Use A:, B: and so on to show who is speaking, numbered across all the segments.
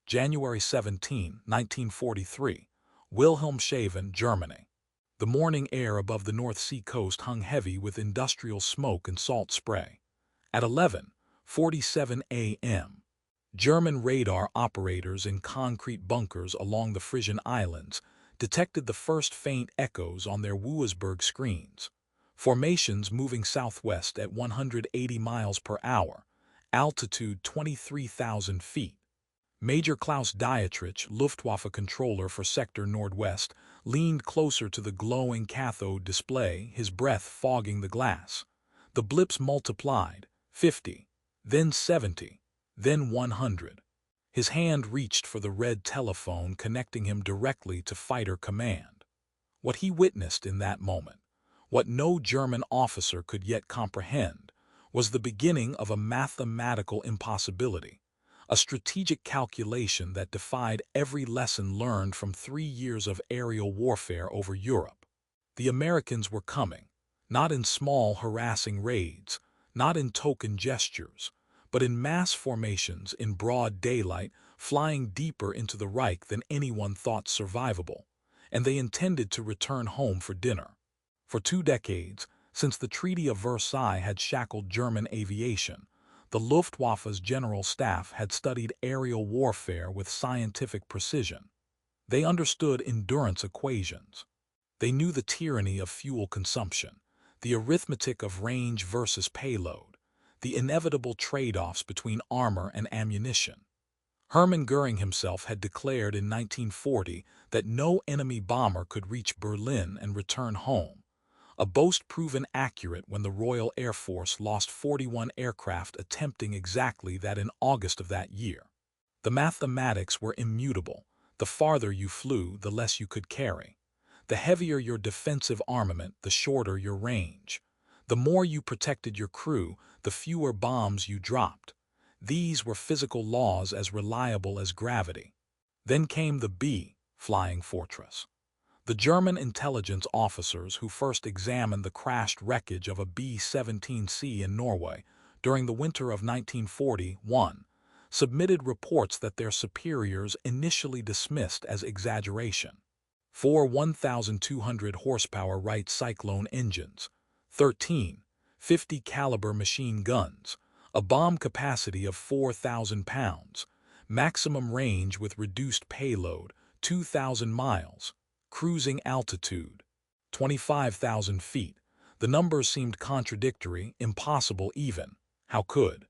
A: January 17, 1943, Wilhelmshaven, Germany. The morning air above the North Sea coast hung heavy with industrial smoke and salt spray. At 11:47 a.m., German radar operators in concrete bunkers along the Frisian Islands detected the first faint echoes on their Wuisberg screens. Formations moving southwest at 180 miles per hour, altitude 23,000 feet. Major Klaus Dietrich, Luftwaffe controller for Sector Nordwest, leaned closer to the glowing cathode display, his breath fogging the glass. The blips multiplied, 50, then 70, then 100. His hand reached for the red telephone connecting him directly to fighter command. What he witnessed in that moment, what no German officer could yet comprehend, was the beginning of a mathematical impossibility. A strategic calculation that defied every lesson learned from 3 years of aerial warfare over Europe. The Americans were coming, not in small harassing raids, not in token gestures, but in mass formations in broad daylight, flying deeper into the Reich than anyone thought survivable, and they intended to return home for dinner. For 2 decades, since the Treaty of Versailles had shackled German aviation, the Luftwaffe's general staff had studied aerial warfare with scientific precision. They understood endurance equations. They knew the tyranny of fuel consumption, the arithmetic of range versus payload, the inevitable trade-offs between armor and ammunition. Hermann Göring himself had declared in 1940 that no enemy bomber could reach Berlin and return home, a boast proven accurate when the Royal Air Force lost 41 aircraft attempting exactly that in August of that year. The mathematics were immutable. The farther you flew, the less you could carry. The heavier your defensive armament, the shorter your range. The more you protected your crew, the fewer bombs you dropped. These were physical laws as reliable as gravity. Then came the B, flying fortress. The German intelligence officers who first examined the crashed wreckage of a B-17C in Norway during the winter of 1941 submitted reports that their superiors initially dismissed as exaggeration. 4 1,200 horsepower Wright Cyclone engines, 13 50 caliber machine guns, a bomb capacity of 4,000 pounds, maximum range with reduced payload 2,000 miles, cruising altitude 25,000 feet. The numbers seemed contradictory, impossible even. How could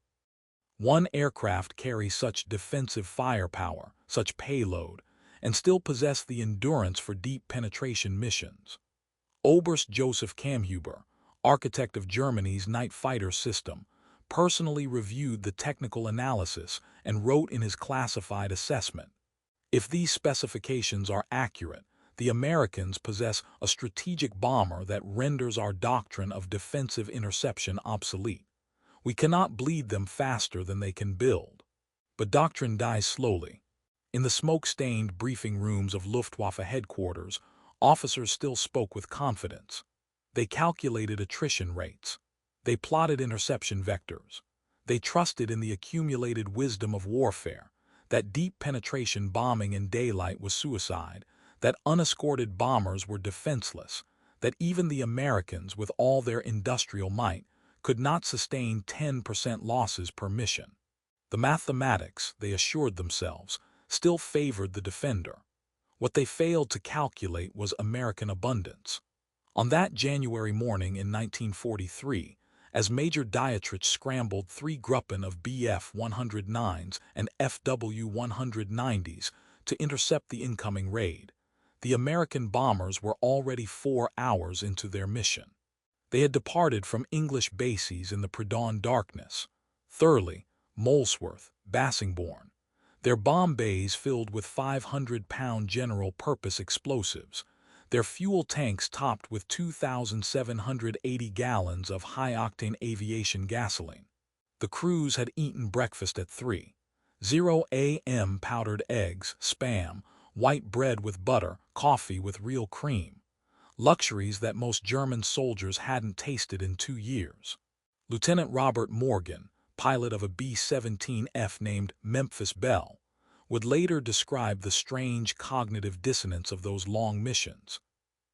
A: one aircraft carry such defensive firepower, such payload, and still possess the endurance for deep penetration missions? Oberst Joseph Kamhuber, architect of Germany's night fighter system, personally reviewed the technical analysis and wrote in his classified assessment, "If these specifications are accurate, the Americans possess a strategic bomber that renders our doctrine of defensive interception obsolete. We cannot bleed them faster than they can build." But doctrine dies slowly. In the smoke-stained briefing rooms of Luftwaffe headquarters, officers still spoke with confidence. They calculated attrition rates. They plotted interception vectors. They trusted in the accumulated wisdom of warfare, that deep penetration bombing in daylight was suicide, that unescorted bombers were defenseless, that even the Americans, with all their industrial might, could not sustain 10% losses per mission. The mathematics, they assured themselves, still favored the defender. What they failed to calculate was American abundance. On that January morning in 1943, as Major Dietrich scrambled 3 Gruppen of Bf-109s and FW-190s to intercept the incoming raid, the American bombers were already 4 hours into their mission. They had departed from English bases in the pre-dawn darkness, Thurley, Molesworth, Bassingbourn, their bomb bays filled with 500-pound general-purpose explosives, their fuel tanks topped with 2,780 gallons of high-octane aviation gasoline. The crews had eaten breakfast at 3:00 a.m. powdered eggs, spam, white bread with butter, coffee with real cream. Luxuries that most German soldiers hadn't tasted in 2 years. Lieutenant Robert Morgan, pilot of a B-17F named Memphis Belle, would later describe the strange cognitive dissonance of those long missions.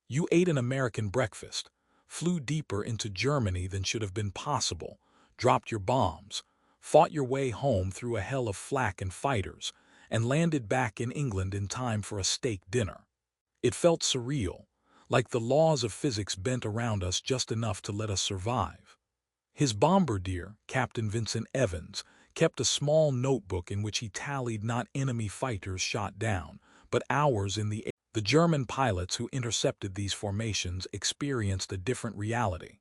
A: You ate an American breakfast, flew deeper into Germany than should have been possible, dropped your bombs, fought your way home through a hell of flak and fighters, and landed back in England in time for a steak dinner. It felt surreal, like the laws of physics bent around us just enough to let us survive. His bombardier, Captain Vincent Evans, kept a small notebook in which he tallied not enemy fighters shot down, but hours in the air. The German pilots who intercepted these formations experienced a different reality.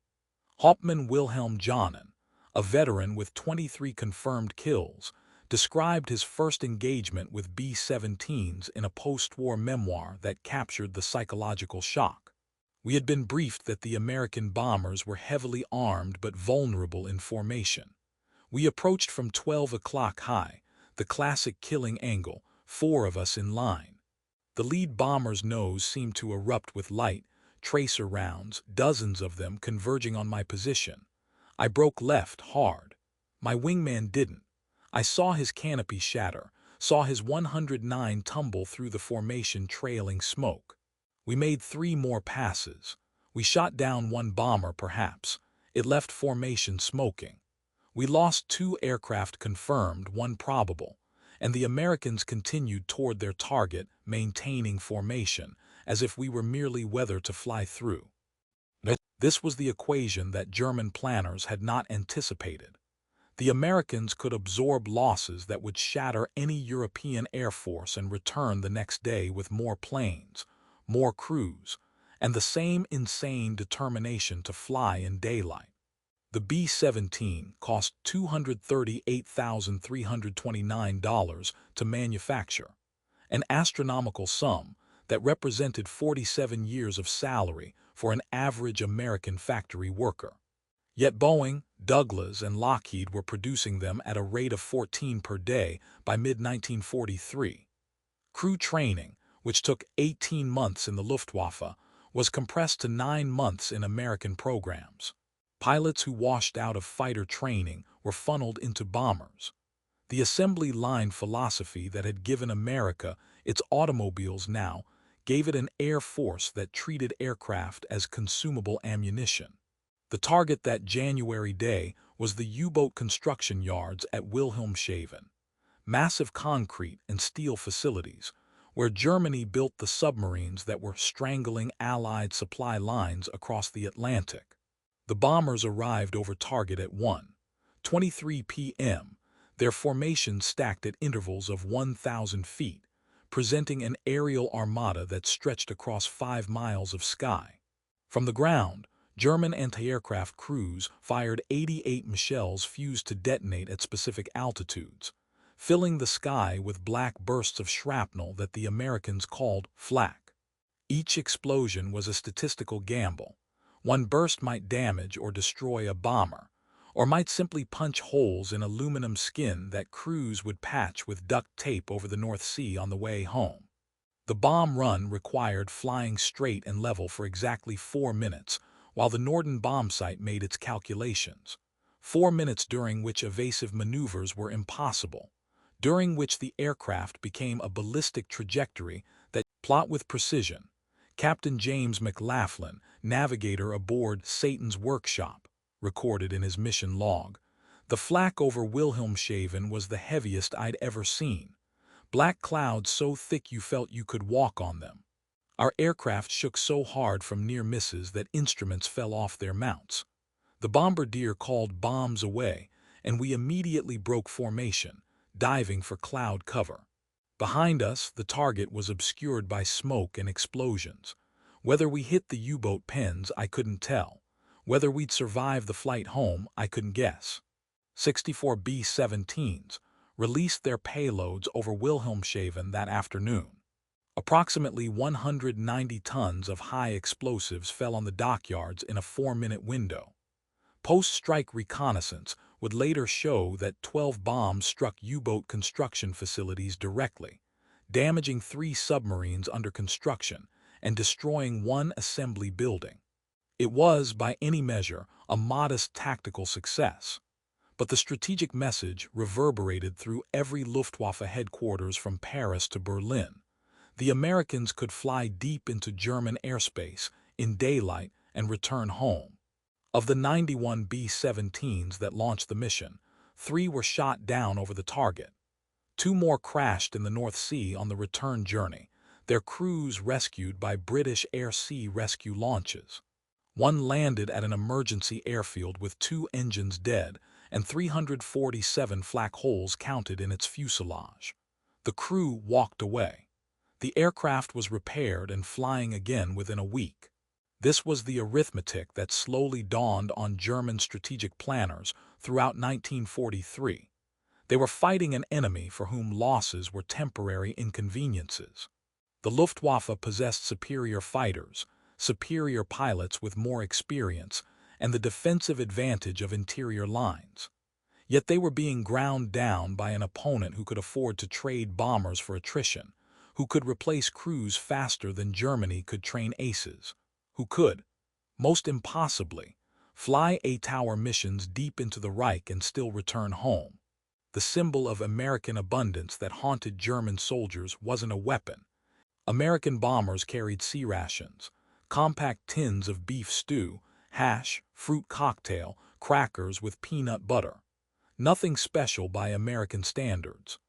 A: Hauptmann Wilhelmshaven, a veteran with 23 confirmed kills, described his first engagement with B-17s in a post-war memoir that captured the psychological shock. We had been briefed that the American bombers were heavily armed but vulnerable in formation. We approached from 12 o'clock high, the classic killing angle, 4 of us in line. The lead bomber's nose seemed to erupt with light, tracer rounds, dozens of them converging on my position. I broke left hard. My wingman didn't. I saw his canopy shatter, saw his 109 tumble through the formation trailing smoke. We made 3 more passes. We shot down 1 bomber perhaps. It left formation smoking. We lost 2 aircraft confirmed, 1 probable, and the Americans continued toward their target, maintaining formation, as if we were merely weather to fly through. This was the equation that German planners had not anticipated. The Americans could absorb losses that would shatter any European air force and return the next day with more planes, more crews, and the same insane determination to fly in daylight. The B-17 cost $238,329 to manufacture, an astronomical sum that represented 47 years of salary for an average American factory worker. Yet Boeing, Douglas, and Lockheed were producing them at a rate of 14 per day by mid-1943. Crew training, which took 18 months in the Luftwaffe, was compressed to 9 months in American programs. Pilots who washed out of fighter training were funneled into bombers. The assembly line philosophy that had given America its automobiles now gave it an air force that treated aircraft as consumable ammunition. The target that January day was the U-boat construction yards at Wilhelmshaven, massive concrete and steel facilities, where Germany built the submarines that were strangling Allied supply lines across the Atlantic. The bombers arrived over target at 1:23 p.m., their formation stacked at intervals of 1,000 feet, presenting an aerial armada that stretched across 5 miles of sky. From the ground, German anti-aircraft crews fired 88 missiles fused to detonate at specific altitudes, filling the sky with black bursts of shrapnel that the Americans called flak. Each explosion was a statistical gamble. One burst might damage or destroy a bomber, or might simply punch holes in aluminum skin that crews would patch with duct tape over the North Sea on the way home. The bomb run required flying straight and level for exactly 4 minutes, while the Norden bombsight made its calculations. 4 minutes during which evasive maneuvers were impossible, during which the aircraft became a ballistic trajectory that plot with precision. Captain James McLaughlin, navigator aboard Satan's Workshop, recorded in his mission log, "The flak over Wilhelmshaven was the heaviest I'd ever seen. Black clouds so thick you felt you could walk on them. Our aircraft shook so hard from near misses that instruments fell off their mounts. The bombardier called bombs away, and we immediately broke formation, diving for cloud cover. Behind us, the target was obscured by smoke and explosions. Whether we hit the U-boat pens, I couldn't tell. Whether we'd survive the flight home, I couldn't guess." 64 B-17s released their payloads over Wilhelmshaven that afternoon. Approximately 190 tons of high explosives fell on the dockyards in a 4-minute window. Post-strike reconnaissance would later show that 12 bombs struck U-boat construction facilities directly, damaging 3 submarines under construction and destroying 1 assembly building. It was, by any measure, a modest tactical success. But the strategic message reverberated through every Luftwaffe headquarters from Paris to Berlin. The Americans could fly deep into German airspace in daylight and return home. Of the 91 B-17s that launched the mission, 3 were shot down over the target. 2 more crashed in the North Sea on the return journey, their crews rescued by British air-sea rescue launches. 1 landed at an emergency airfield with 2 engines dead and 347 flak holes counted in its fuselage. The crew walked away. The aircraft was repaired and flying again within a week. This was the arithmetic that slowly dawned on German strategic planners throughout 1943. They were fighting an enemy for whom losses were temporary inconveniences. The Luftwaffe possessed superior fighters, superior pilots with more experience, and the defensive advantage of interior lines. Yet they were being ground down by an opponent who could afford to trade bombers for attrition, who could replace crews faster than Germany could train aces, who could, most impossibly, fly A-Tower missions deep into the Reich and still return home. The symbol of American abundance that haunted German soldiers wasn't a weapon. American bombers carried sea rations, compact tins of beef stew, hash, fruit cocktail, crackers with peanut butter. Nothing special by American standards.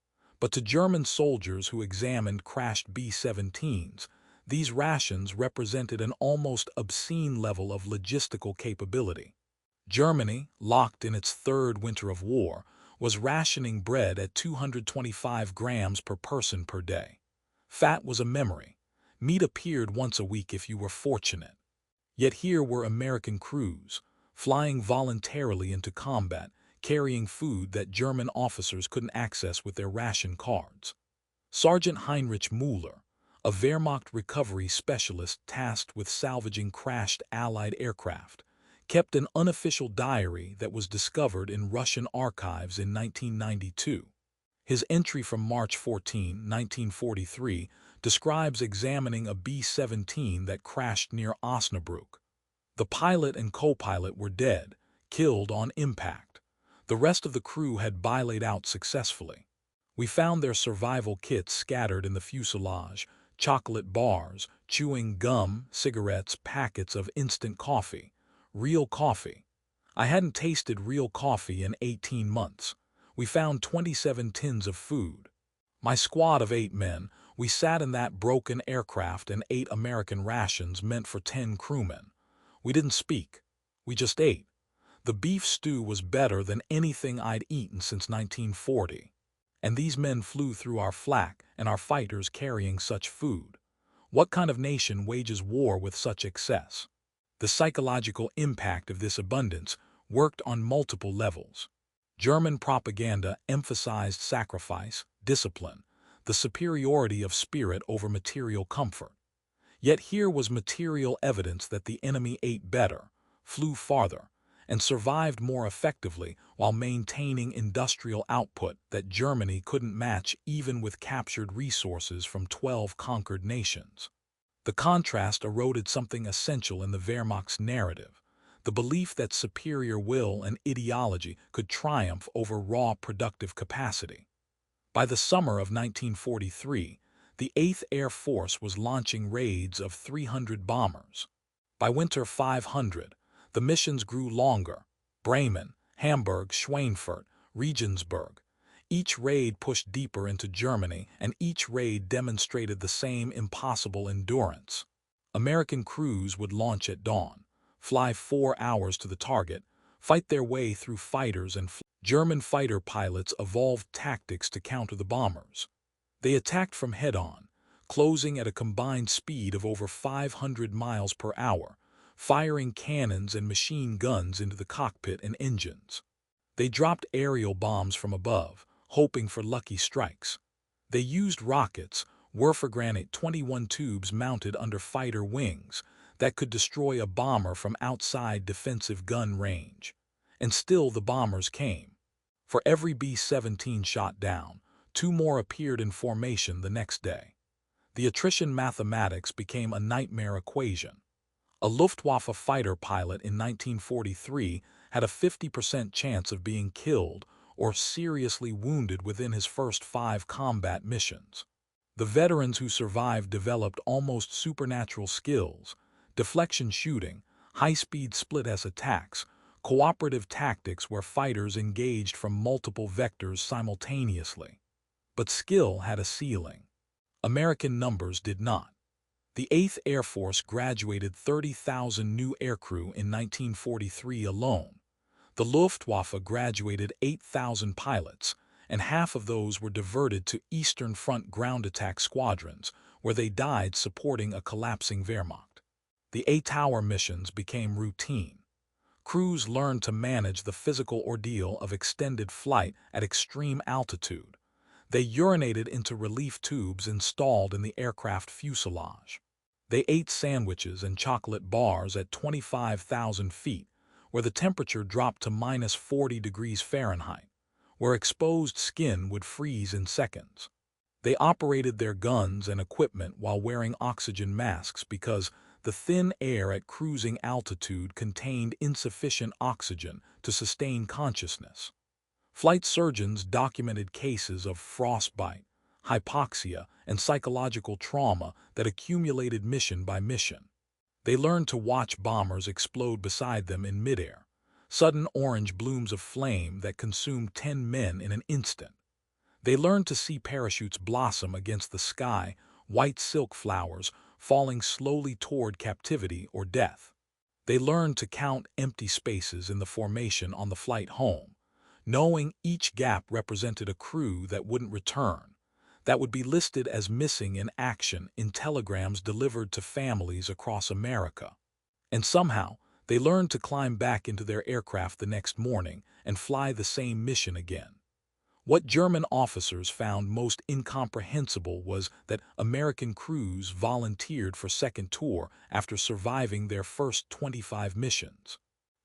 A: But to German soldiers who examined crashed B-17s, these rations represented an almost obscene level of logistical capability. Germany, locked in its third winter of war, was rationing bread at 225 grams per person per day. Fat was a memory. Meat appeared once a week if you were fortunate. Yet here were American crews, flying voluntarily into combat, carrying food that German officers couldn't access with their ration cards. Sergeant Heinrich Müller, a Wehrmacht recovery specialist tasked with salvaging crashed Allied aircraft, kept an unofficial diary that was discovered in Russian archives in 1992. His entry from March 14, 1943, describes examining a B-17 that crashed near Osnabrück. The pilot and co-pilot were dead, killed on impact. The rest of the crew had bilayed out successfully. We found their survival kits scattered in the fuselage, chocolate bars, chewing gum, cigarettes, packets of instant coffee. Real coffee. I hadn't tasted real coffee in 18 months. We found 27 tins of food. My squad of 8 men, we sat in that broken aircraft and ate American rations meant for 10 crewmen. We didn't speak. We just ate. The beef stew was better than anything I'd eaten since 1940. And these men flew through our flak and our fighters carrying such food. What kind of nation wages war with such excess? The psychological impact of this abundance worked on multiple levels. German propaganda emphasized sacrifice, discipline, the superiority of spirit over material comfort. Yet here was material evidence that the enemy ate better, flew farther, and survived more effectively while maintaining industrial output that Germany couldn't match even with captured resources from 12 conquered nations. The contrast eroded something essential in the Wehrmacht's narrative, the belief that superior will and ideology could triumph over raw productive capacity. By the summer of 1943, the 8th Air Force was launching raids of 300 bombers. By winter 500, the missions grew longer. Bremen, Hamburg, Schweinfurt, Regensburg. Each raid pushed deeper into Germany, and each raid demonstrated the same impossible endurance. American crews would launch at dawn, fly 4 hours to the target, fight their way through fighters and German fighter pilots evolved tactics to counter the bombers. They attacked from head-on, closing at a combined speed of over 500 miles per hour, firing cannons and machine guns into the cockpit and engines. They dropped aerial bombs from above, hoping for lucky strikes. They used rockets, Wurfgranate 21 tubes mounted under fighter wings, that could destroy a bomber from outside defensive gun range. And still the bombers came. For every B-17 shot down, 2 more appeared in formation the next day. The attrition mathematics became a nightmare equation. A Luftwaffe fighter pilot in 1943 had a 50% chance of being killed or seriously wounded within his first 5 combat missions. The veterans who survived developed almost supernatural skills: deflection shooting, high-speed split-S attacks, cooperative tactics where fighters engaged from multiple vectors simultaneously. But skill had a ceiling. American numbers did not. The 8th Air Force graduated 30,000 new aircrew in 1943 alone. The Luftwaffe graduated 8,000 pilots, and half of those were diverted to Eastern Front ground attack squadrons, where they died supporting a collapsing Wehrmacht. The A-Tower missions became routine. Crews learned to manage the physical ordeal of extended flight at extreme altitude. They urinated into relief tubes installed in the aircraft fuselage. They ate sandwiches and chocolate bars at 25,000 feet, where the temperature dropped to minus 40 degrees Fahrenheit, where exposed skin would freeze in seconds. They operated their guns and equipment while wearing oxygen masks because the thin air at cruising altitude contained insufficient oxygen to sustain consciousness. Flight surgeons documented cases of frostbite, hypoxia, and psychological trauma that accumulated mission by mission. They learned to watch bombers explode beside them in midair, sudden orange blooms of flame that consumed 10 men in an instant. They learned to see parachutes blossom against the sky, white silk flowers falling slowly toward captivity or death. They learned to count empty spaces in the formation on the flight home, knowing each gap represented a crew that wouldn't return, that would be listed as missing in action in telegrams delivered to families across America. And somehow, they learned to climb back into their aircraft the next morning and fly the same mission again. What German officers found most incomprehensible was that American crews volunteered for second tour after surviving their first 25 missions.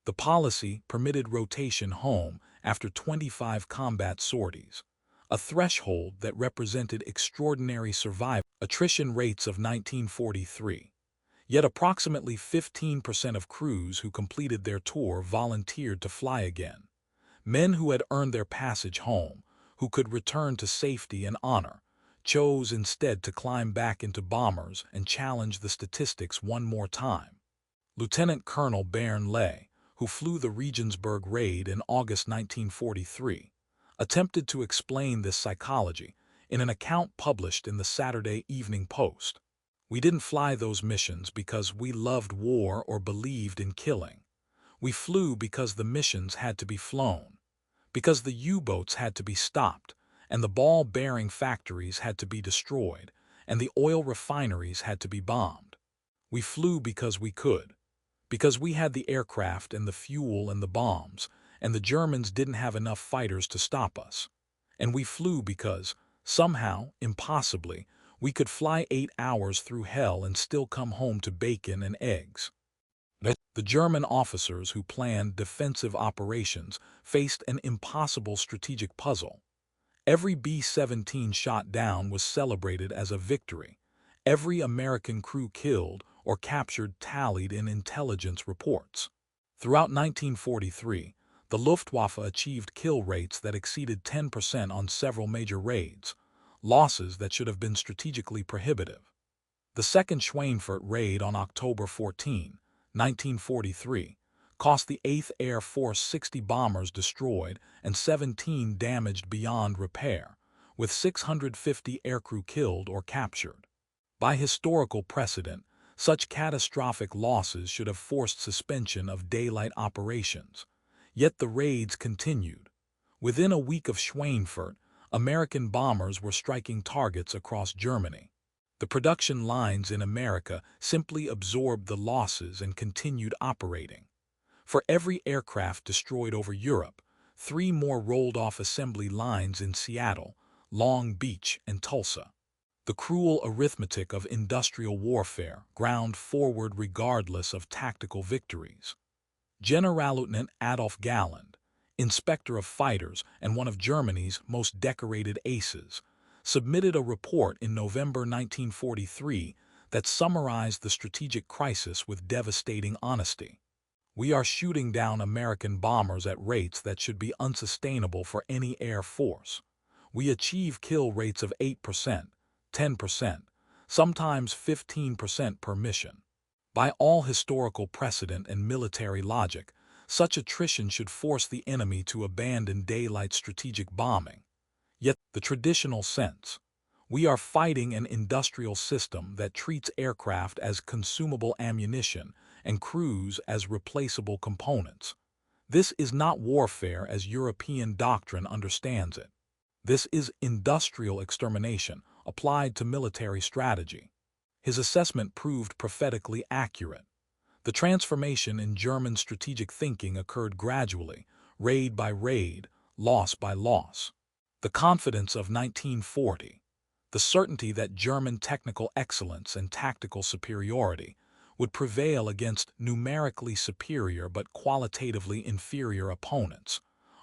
A: The policy permitted rotation home after 25 combat sorties, a threshold that represented extraordinary survival attrition rates of 1943. Yet approximately 15% of crews who completed their tour volunteered to fly again. Men who had earned their passage home, who could return to safety and honor, chose instead to climb back into bombers and challenge the statistics one more time. Lieutenant Colonel Baron Ley, who flew the Regensburg raid in August 1943, attempted to explain this psychology in an account published in the Saturday Evening Post. "We didn't fly those missions because we loved war or believed in killing. We flew because the missions had to be flown, because the U-boats had to be stopped, and the ball-bearing factories had to be destroyed, and the oil refineries had to be bombed. We flew because we could, because we had the aircraft and the fuel and the bombs, and the Germans didn't have enough fighters to stop us. And we flew because, somehow, impossibly, we could fly 8 hours through hell and still come home to bacon and eggs." The German officers who planned defensive operations faced an impossible strategic puzzle. Every B-17 shot down was celebrated as a victory. Every American crew killed or captured tallied in intelligence reports. Throughout 1943, the Luftwaffe achieved kill rates that exceeded 10% on several major raids, losses that should have been strategically prohibitive. The second Schweinfurt raid on October 14, 1943, cost the 8th Air Force 60 bombers destroyed and 17 damaged beyond repair, with 650 aircrew killed or captured. By historical precedent, such catastrophic losses should have forced suspension of daylight operations. Yet the raids continued. Within a week of Schweinfurt, American bombers were striking targets across Germany. The production lines in America simply absorbed the losses and continued operating. For every aircraft destroyed over Europe, 3 more rolled off assembly lines in Seattle, Long Beach, and Tulsa. The cruel arithmetic of industrial warfare ground forward regardless of tactical victories. Generalleutnant Adolf Galland, inspector of fighters and one of Germany's most decorated aces, submitted a report in November 1943 that summarized the strategic crisis with devastating honesty. We are shooting down American bombers at rates that should be unsustainable for any air force. We achieve kill rates of 8%, 10%, sometimes 15% per mission. By all historical precedent and military logic, such attrition should force the enemy to abandon daylight strategic bombing. Yet, the traditional sense, we are fighting an industrial system that treats aircraft as consumable ammunition and crews as replaceable components. This is not warfare as European doctrine understands it. This is industrial extermination applied to military strategy. His assessment proved prophetically accurate. The transformation in German strategic thinking occurred gradually, raid by raid, loss by loss. The confidence of 1940, the certainty that German technical excellence and tactical superiority would prevail against numerically superior but qualitatively inferior opponents,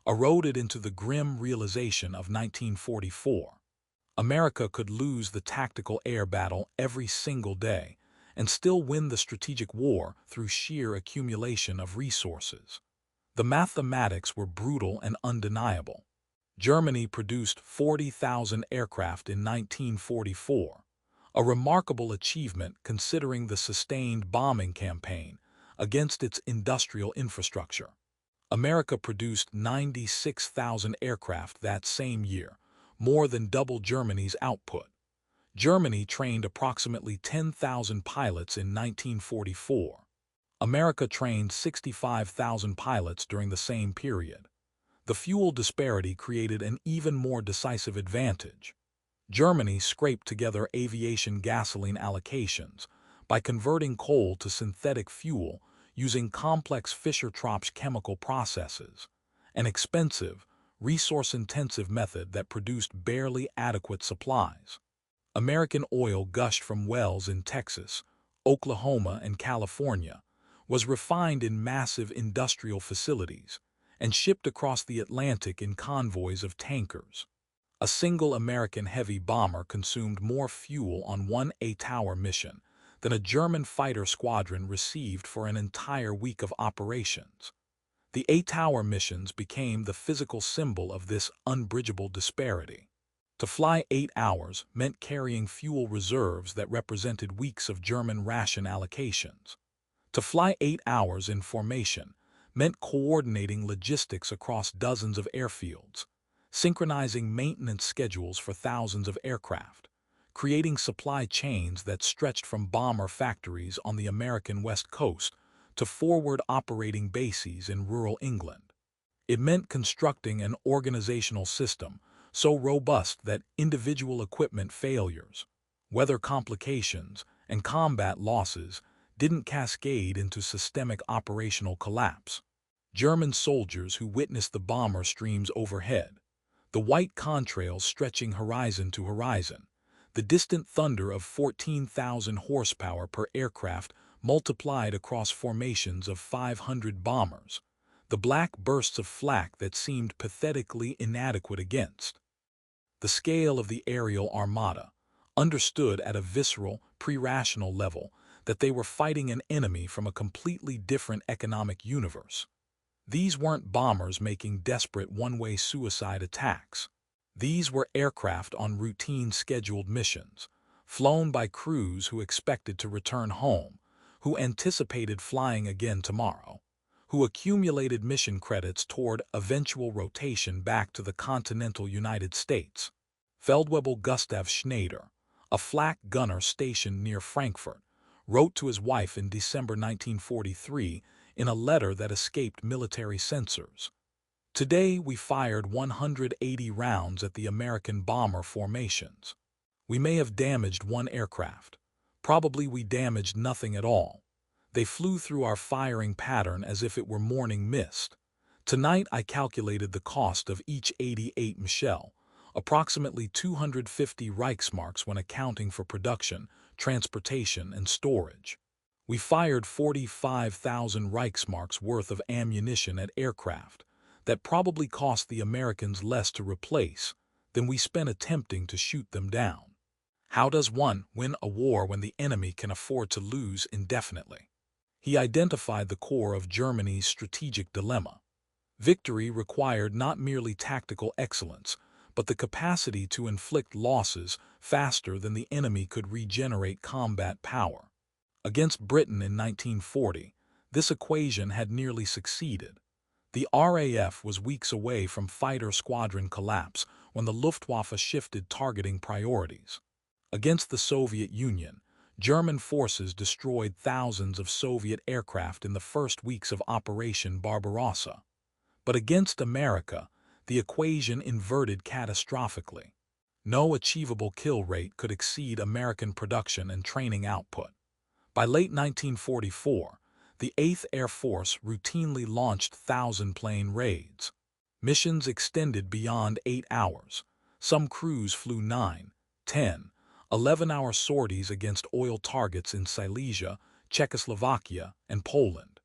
A: eroded into the grim realization of 1944. America could lose the tactical air battle every single day and still win the strategic war through sheer accumulation of resources. The mathematics were brutal and undeniable. Germany produced 40,000 aircraft in 1944, a remarkable achievement considering the sustained bombing campaign against its industrial infrastructure. America produced 96,000 aircraft that same year, more than double Germany's output. Germany trained approximately 10,000 pilots in 1944. America trained 65,000 pilots during the same period. The fuel disparity created an even more decisive advantage. Germany scraped together aviation gasoline allocations by converting coal to synthetic fuel using complex Fischer-Tropsch chemical processes, an expensive, resource-intensive method that produced barely adequate supplies. American oil gushed from wells in Texas, Oklahoma, and California, was refined in massive industrial facilities, and shipped across the Atlantic in convoys of tankers. A single American heavy bomber consumed more fuel on one 8-hour mission than a German fighter squadron received for an entire week of operations. The 8-hour missions became the physical symbol of this unbridgeable disparity. To fly 8 hours meant carrying fuel reserves that represented weeks of German ration allocations. To fly 8 hours in formation meant coordinating logistics across dozens of airfields, synchronizing maintenance schedules for thousands of aircraft, creating supply chains that stretched from bomber factories on the American West Coast to forward operating bases in rural England. It meant constructing an organizational system so robust that individual equipment failures, weather complications, and combat losses didn't cascade into systemic operational collapse. German soldiers who witnessed the bomber streams overhead, the white contrails stretching horizon to horizon, the distant thunder of 14,000 horsepower per aircraft multiplied across formations of 500 bombers, the black bursts of flak that seemed pathetically inadequate against. The scale of the aerial armada, understood at a visceral, pre-rational level that they were fighting an enemy from a completely different economic universe. These weren't bombers making desperate one-way suicide attacks. These were aircraft on routine scheduled missions, flown by crews who expected to return home, who anticipated flying again tomorrow, who accumulated mission credits toward eventual rotation back to the continental United States. Feldwebel Gustav Schneider, a flak gunner stationed near Frankfurt, wrote to his wife in December 1943 in a letter that escaped military censors. Today we fired 180 rounds at the American bomber formations. We may have damaged one aircraft. Probably we damaged nothing at all. They flew through our firing pattern as if it were morning mist. Tonight I calculated the cost of each 88 Michel, approximately 250 Reichsmarks when accounting for production, transportation, and storage. We fired 45,000 Reichsmarks worth of ammunition at aircraft that probably cost the Americans less to replace than we spent attempting to shoot them down. How does one win a war when the enemy can afford to lose indefinitely? He identified the core of Germany's strategic dilemma. Victory required not merely tactical excellence, but the capacity to inflict losses faster than the enemy could regenerate combat power. Against Britain in 1940, this equation had nearly succeeded. The RAF was weeks away from fighter squadron collapse when the Luftwaffe shifted targeting priorities. Against the Soviet Union, German forces destroyed thousands of Soviet aircraft in the first weeks of Operation Barbarossa. But against America, the equation inverted catastrophically. No achievable kill rate could exceed American production and training output. By late 1944, the 8th Air Force routinely launched thousand-plane raids. Missions extended beyond 8 hours. Some crews flew 9, 10, 11-hour sorties against oil targets in Silesia, Czechoslovakia, and Poland.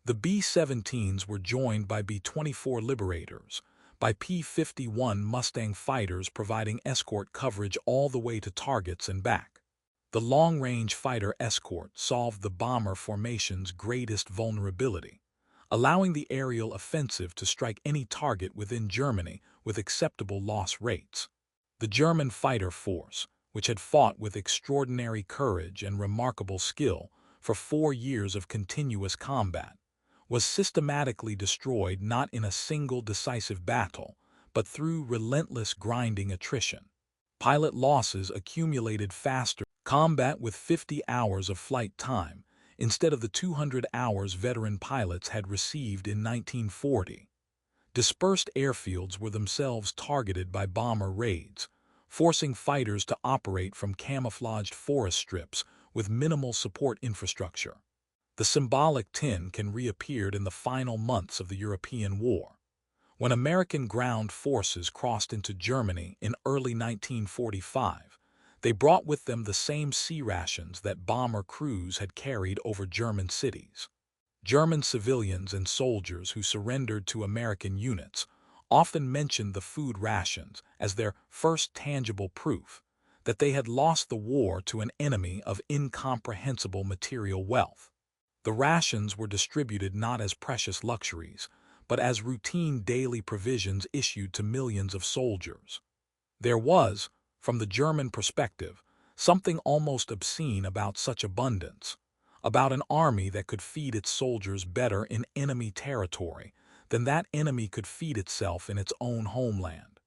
A: The B-17s were joined by B-24 Liberators, by P-51 Mustang fighters providing escort coverage all the way to targets and back. The long-range fighter escort solved the bomber formation's greatest vulnerability, allowing the aerial offensive to strike any target within Germany with acceptable loss rates. The German fighter force, which had fought with extraordinary courage and remarkable skill for 4 years of continuous combat, was systematically destroyed not in a single decisive battle, but through relentless grinding attrition. Pilot losses accumulated faster. Combat with 50 hours of flight time instead of the 200 hours veteran pilots had received in 1940. Dispersed airfields were themselves targeted by bomber raids, forcing fighters to operate from camouflaged forest strips with minimal support infrastructure. The symbolic tin can reappeared in the final months of the European War. When American ground forces crossed into Germany in early 1945, they brought with them the same sea rations that bomber crews had carried over German cities. German civilians and soldiers who surrendered to American units often mentioned the food rations as their first tangible proof that they had lost the war to an enemy of incomprehensible material wealth. The rations were distributed not as precious luxuries, but as routine daily provisions issued to millions of soldiers. There was, from the German perspective, something almost obscene about such abundance, about an army that could feed its soldiers better in enemy territory than that enemy could feed itself in its own homeland.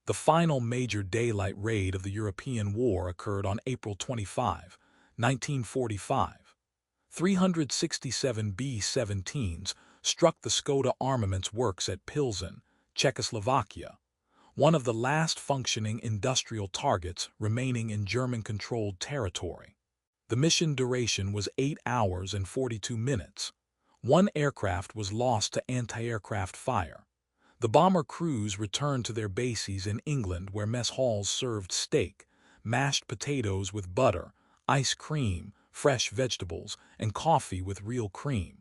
A: The final major daylight raid of the European War occurred on April 25, 1945. 367 B-17s struck the Skoda Armaments Works at Pilsen, Czechoslovakia, one of the last functioning industrial targets remaining in German-controlled territory. The mission duration was 8 hours and 42 minutes. One aircraft was lost to anti-aircraft fire. The bomber crews returned to their bases in England where mess halls served steak, mashed potatoes with butter, ice cream, fresh vegetables, and coffee with real cream.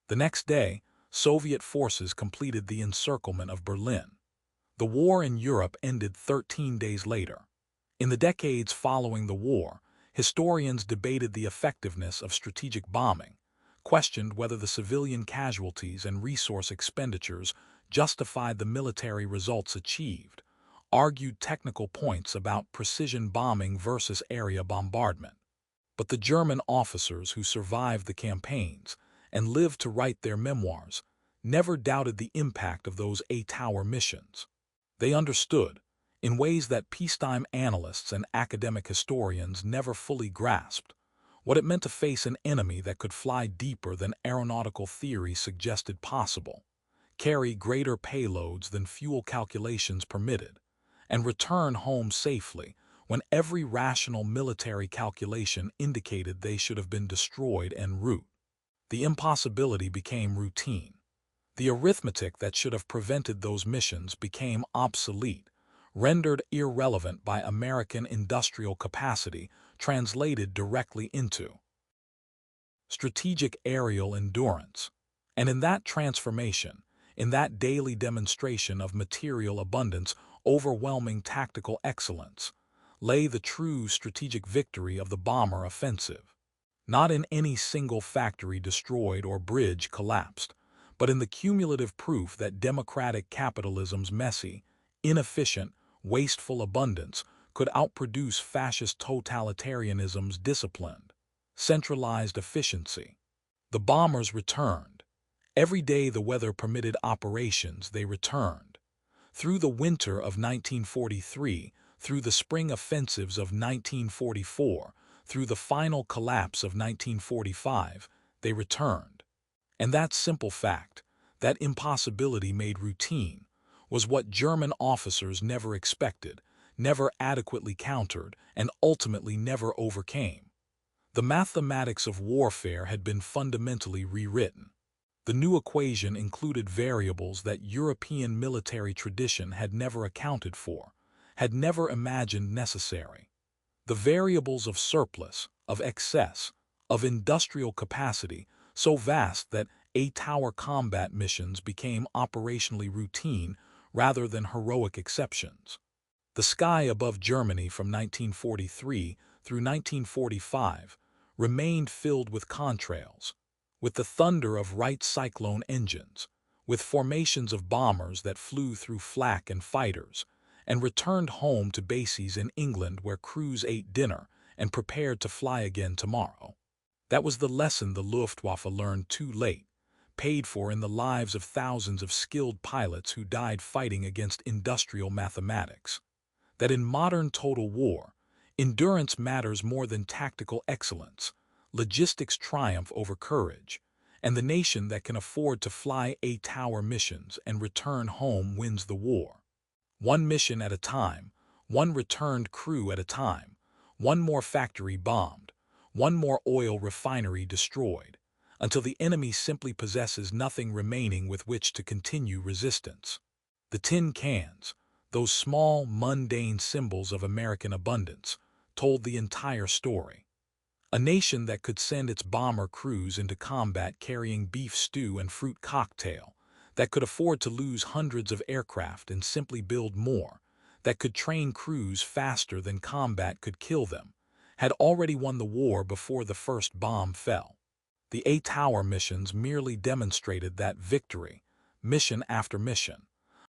A: The next day, Soviet forces completed the encirclement of Berlin. The war in Europe ended 13 days later. In the decades following the war, historians debated the effectiveness of strategic bombing, questioned whether the civilian casualties and resource expenditures justified the military results achieved, argued technical points about precision bombing versus area bombardment. But the German officers who survived the campaigns and lived to write their memoirs never doubted the impact of those 8-hour missions. They understood, in ways that peacetime analysts and academic historians never fully grasped, what it meant to face an enemy that could fly deeper than aeronautical theory suggested possible, carry greater payloads than fuel calculations permitted, and return home safely when every rational military calculation indicated they should have been destroyed en route. The impossibility became routine. The arithmetic that should have prevented those missions became obsolete, rendered irrelevant by American industrial capacity translated directly into strategic aerial endurance. And in that transformation, in that daily demonstration of material abundance, overwhelming tactical excellence, lay the true strategic victory of the bomber offensive. not in any single factory destroyed or bridge collapsed, but in the cumulative proof that democratic capitalism's messy, inefficient, wasteful abundance could outproduce fascist totalitarianism's disciplined, centralized efficiency. The bombers returned. Every day the weather permitted operations, they returned. Through the winter of 1943, through the spring offensives of 1944, through the final collapse of 1945, they returned. And that simple fact, that impossibility made routine, was what German officers never expected, never adequately countered, and ultimately never overcame. The mathematics of warfare had been fundamentally rewritten. The new equation included variables that European military tradition had never accounted for, had never imagined necessary. The variables of surplus, of excess, of industrial capacity, so vast that eight-hour combat missions became operationally routine rather than heroic exceptions. The sky above Germany from 1943 through 1945 remained filled with contrails, with the thunder of Wright cyclone engines, with formations of bombers that flew through flak and fighters, and returned home to bases in England where crews ate dinner and prepared to fly again tomorrow. That was the lesson the Luftwaffe learned too late, paid for in the lives of thousands of skilled pilots who died fighting against industrial mathematics. That in modern total war, endurance matters more than tactical excellence, logistics triumph over courage, and the nation that can afford to fly eight-hour missions and return home wins the war. One mission at a time, one returned crew at a time, one more factory bombed, one more oil refinery destroyed, until the enemy simply possesses nothing remaining with which to continue resistance. The tin cans, those small, mundane symbols of American abundance, told the entire story. A nation that could send its bomber crews into combat carrying beef stew and fruit cocktail, that could afford to lose hundreds of aircraft and simply build more, that could train crews faster than combat could kill them, had already won the war before the first bomb fell. The eight-hour missions merely demonstrated that victory, mission after mission.